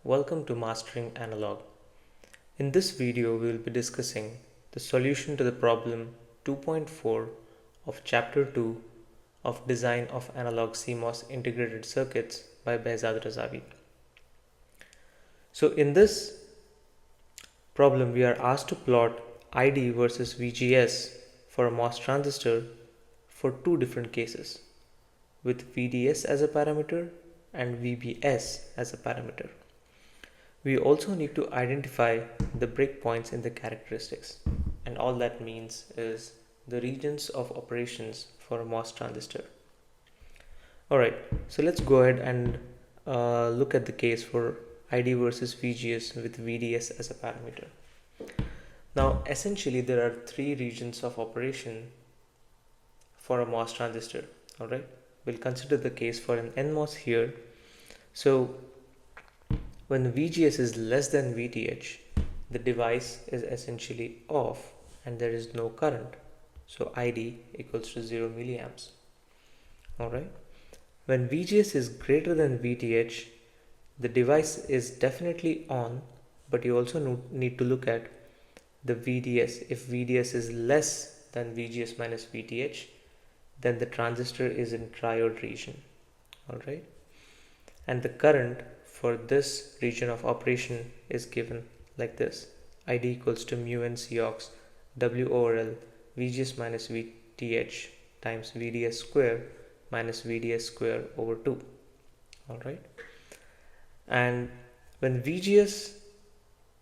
Welcome to Mastering Analog. In this video, we will be discussing the solution to the problem 2.4 of Chapter 2 of Design of Analog CMOS Integrated Circuits by Behzad Razavi. So in this problem, we are asked to plot ID versus VGS for a MOS transistor for two different cases, with VDS as a parameter and VBS as a parameter. We also need to identify the breakpoints in the characteristics, and all that means is the regions of operations for a MOS transistor. Alright, so let's go ahead and look at the case for ID versus VGS with VDS as a parameter. Now essentially there are three regions of operation for a MOS transistor. Alright, we'll consider the case for an NMOS here. So when VGS is less than VTH, the device is essentially off and there is no current. So ID equals to 0 milliamps. Alright. When VGS is greater than VTH, the device is definitely on, but you also need to look at the VDS. If VDS is less than VGS minus VTH, then the transistor is in triode region. Alright. And the current for this region of operation is given like this: ID equals to mu n Cox W over L VGS minus VTH times VDS square minus VDS square over 2. Alright. And when VGS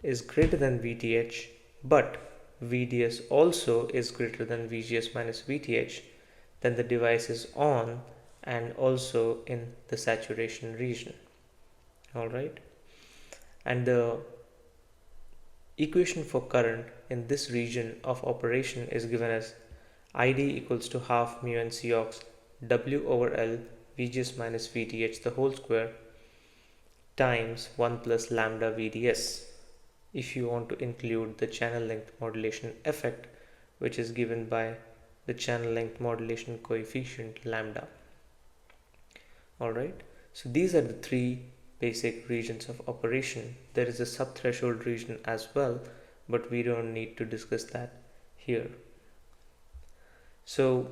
is greater than VTH, but VDS also is greater than VGS minus VTH, then the device is on and also in the saturation region. Alright, and the equation for current in this region of operation is given as ID equals to half mu n Cox W over L VGS minus VTH the whole square times 1 plus lambda VDS, if you want to include the channel length modulation effect, which is given by the channel length modulation coefficient lambda. Alright, so these are the three basic regions of operation. There is a subthreshold region as well, but we don't need to discuss that here. So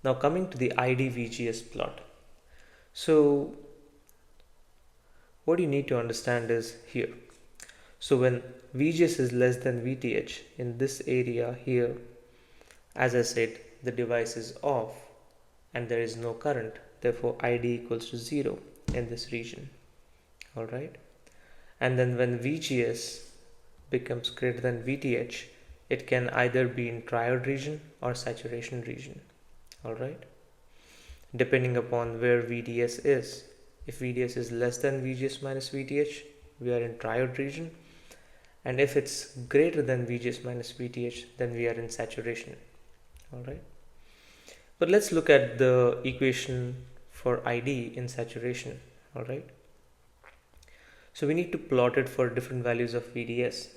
now coming to the ID VGS plot. So what you need to understand is here. So when VGS is less than VTH in this area here, as I said, the device is off and there is no current, therefore ID equals to 0 in this region. Alright, and then when VGS becomes greater than VTH, it can either be in triode region or saturation region. Alright, depending upon where VDS is. If VDS is less than VGS minus VTH, we are in triode region, and if it's greater than VGS minus VTH, then we are in saturation. Alright, but let's look at the equation for ID in saturation. Alright, so we need to plot it for different values of VDS,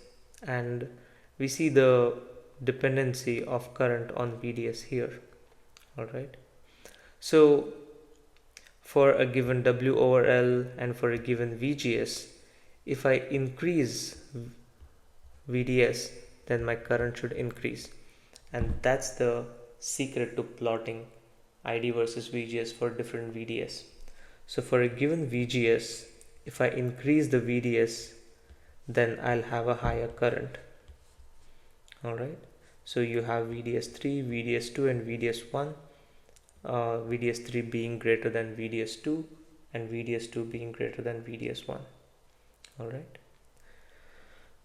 and we see the dependency of current on VDS here. Alright, so for a given W over L and for a given VGS, if I increase VDS, then my current should increase, and that's the secret to plotting ID versus VGS for different VDS. So for a given VGS, if I increase the VDS, then I'll have a higher current. Alright, so you have VDS3, VDS2 and VDS1, VDS3 being greater than VDS2 and VDS2 being greater than VDS1. Alright,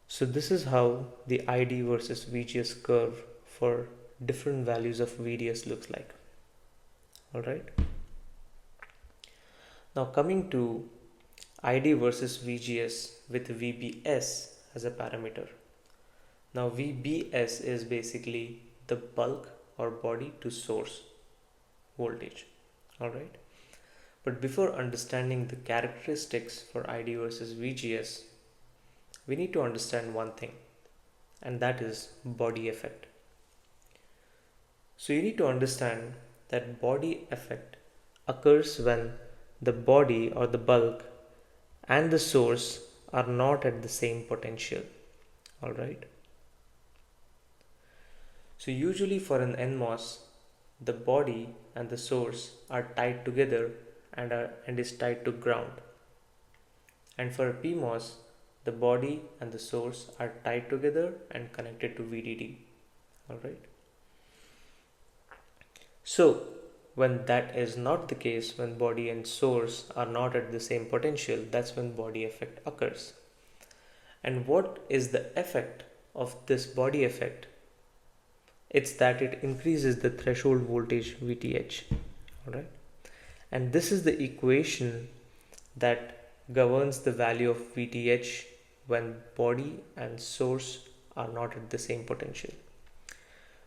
so this is how the ID versus VGS curve for different values of VDS looks like. Alright, now coming to ID versus VGS with VBS as a parameter. Now VBS is basically the bulk or body to source voltage. Alright, but before understanding the characteristics for ID versus VGS, we need to understand one thing, and that is body effect. So you need to understand that body effect occurs when the body or the bulk and the source are not at the same potential. Alright. So usually for an NMOS, the body and the source are tied together and is tied to ground. And for a PMOS, the body and the source are tied together and connected to VDD. Alright. So when that is not the case, when body and source are not at the same potential, that's when body effect occurs. And what is the effect of this body effect? It's that it increases the threshold voltage VTH. Alright. And this is the equation that governs the value of VTH when body and source are not at the same potential.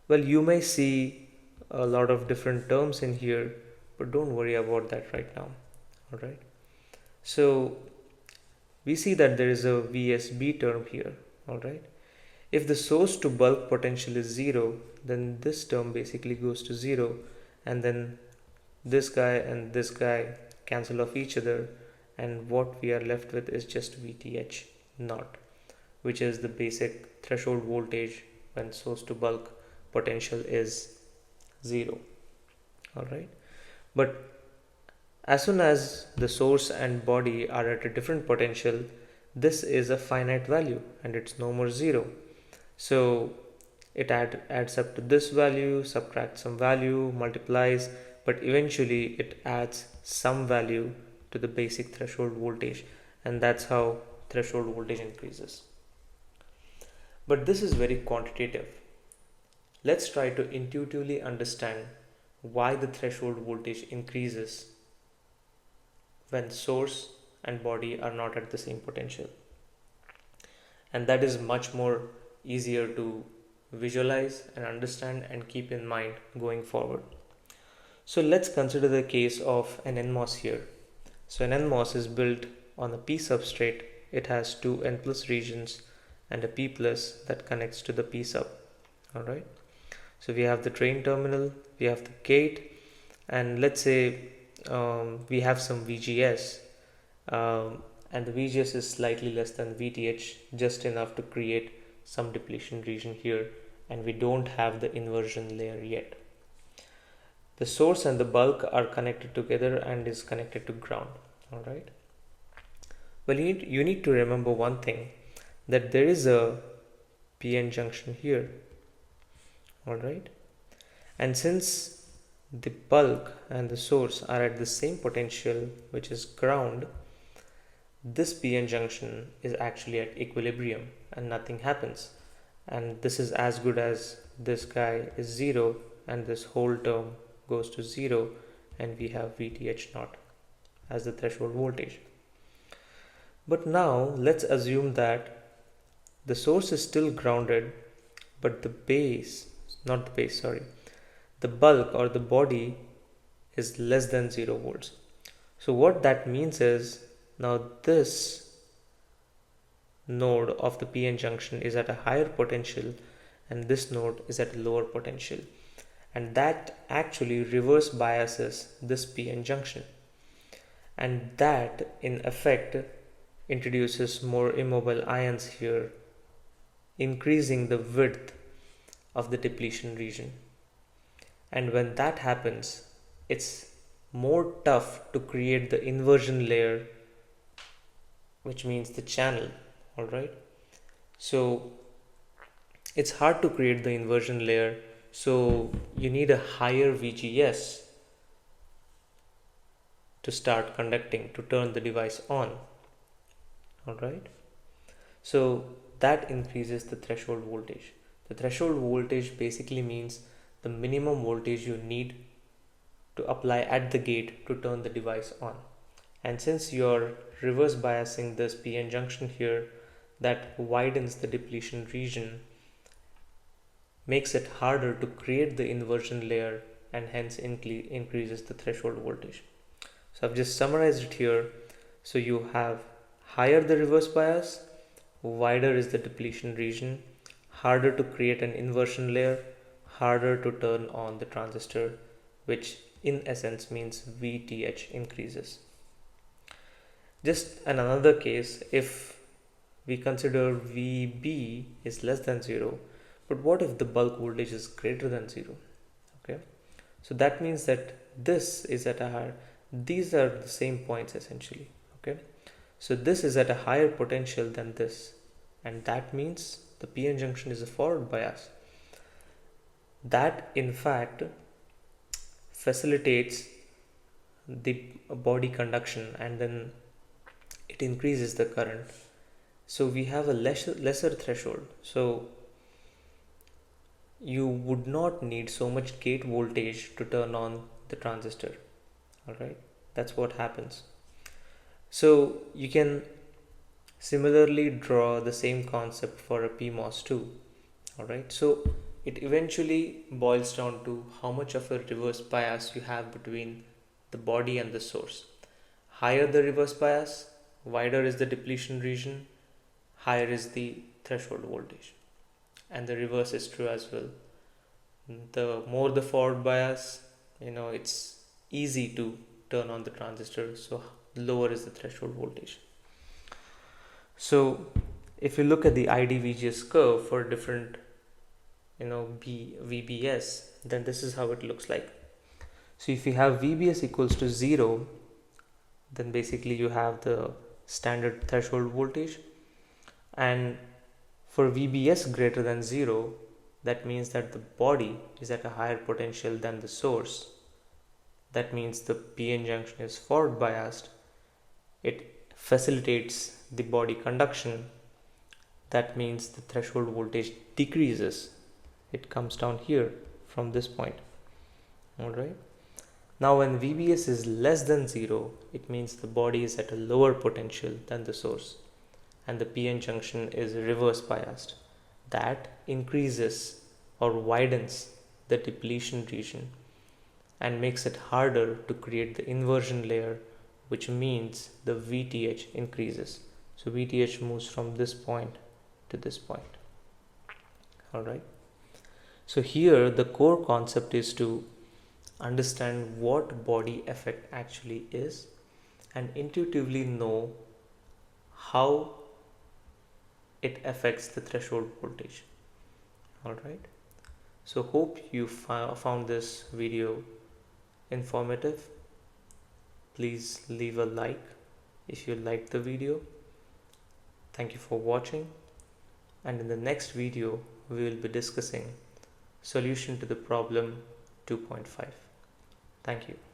Well, you may see a lot of different terms in here, but don't worry about that right now. Alright. So we see that there is a VSB term here. Alright. If the source to bulk potential is 0, then this term basically goes to 0, and then this guy and this guy cancel off each other, and what we are left with is just VTH naught, which is the basic threshold voltage when source to bulk potential is 0. Alright. But as soon as the source and body are at a different potential, this is a finite value and it's no more 0. So it adds up to this value, subtracts some value, multiplies, but eventually it adds some value to the basic threshold voltage, and that's how threshold voltage increases. But this is very quantitative. Let's try to intuitively understand why the threshold voltage increases when source and body are not at the same potential. And that is much more easier to visualize and understand and keep in mind going forward. So let's consider the case of an NMOS here. So an NMOS is built on a P substrate. It has two N plus regions and a P plus that connects to the P sub. Alright. So we have the drain terminal, we have the gate, and let's say we have some VGS, and the VGS is slightly less than VTH, just enough to create some depletion region here, and we don't have the inversion layer yet. The source and the bulk are connected together and is connected to ground. Alright. Well, you need to remember one thing, that there is a PN junction here. Alright. And since the bulk and the source are at the same potential, which is ground, this PN junction is actually at equilibrium and nothing happens. And this is as good as this guy is 0 and this whole term goes to 0, and we have VTH naught as the threshold voltage. But now let's assume that the source is still grounded, but the bulk or the body is less than 0 volts. So what that means is, now this node of the PN junction is at a higher potential and this node is at a lower potential, and that actually reverse biases this PN junction, and that in effect introduces more immobile ions here, increasing the width of the depletion region. And when that happens, it's more tough to create the inversion layer, which means the channel. Alright. So it's hard to create the inversion layer, so you need a higher VGS to start conducting, to turn the device on. Alright. So that increases the threshold voltage. The threshold voltage basically means the minimum voltage you need to apply at the gate to turn the device on. And since you're reverse biasing this PN junction here, that widens the depletion region, makes it harder to create the inversion layer, and hence increases the threshold voltage. So I've just summarized it here. So you have higher the reverse bias, wider is the depletion region, harder to create an inversion layer, harder to turn on the transistor, which in essence means VTH increases. Just another case, if we consider VB is less than 0, but what if the bulk voltage is greater than 0? Okay, so that means that this is at a higher, these are the same points essentially. Okay, so this is at a higher potential than this, and that means the PN junction is a forward bias. That in fact facilitates the body conduction, and then it increases the current. So we have a lesser threshold. So you would not need so much gate voltage to turn on the transistor. All right, that's what happens. So you can similarly draw the same concept for a PMOS too. All right, so it eventually boils down to how much of a reverse bias you have between the body and the source. Higher the reverse bias, wider is the depletion region, higher is the threshold voltage. And the reverse is true as well. The more the forward bias, it's easy to turn on the transistor, so lower is the threshold voltage. So if you look at the IDVGS curve for different VBS, then this is how it looks like. So if you have VBS equals to 0, then basically you have the standard threshold voltage, and for VBS greater than 0, that means that the body is at a higher potential than the source. That means the PN junction is forward biased. It facilitates the body conduction. That means the threshold voltage decreases. It comes down here from this point. Alright. Now when VBS is less than 0, it means the body is at a lower potential than the source, and the PN junction is reverse biased. That increases or widens the depletion region and makes it harder to create the inversion layer, which means the VTH increases. So VTH moves from this point to this point. Alright. So here the core concept is to understand what body effect actually is and intuitively know how it affects the threshold voltage. Alright, so hope you found this video informative. Please leave a like if you liked the video. Thank you for watching, and in the next video we will be discussing solution to the problem 2.5. Thank you.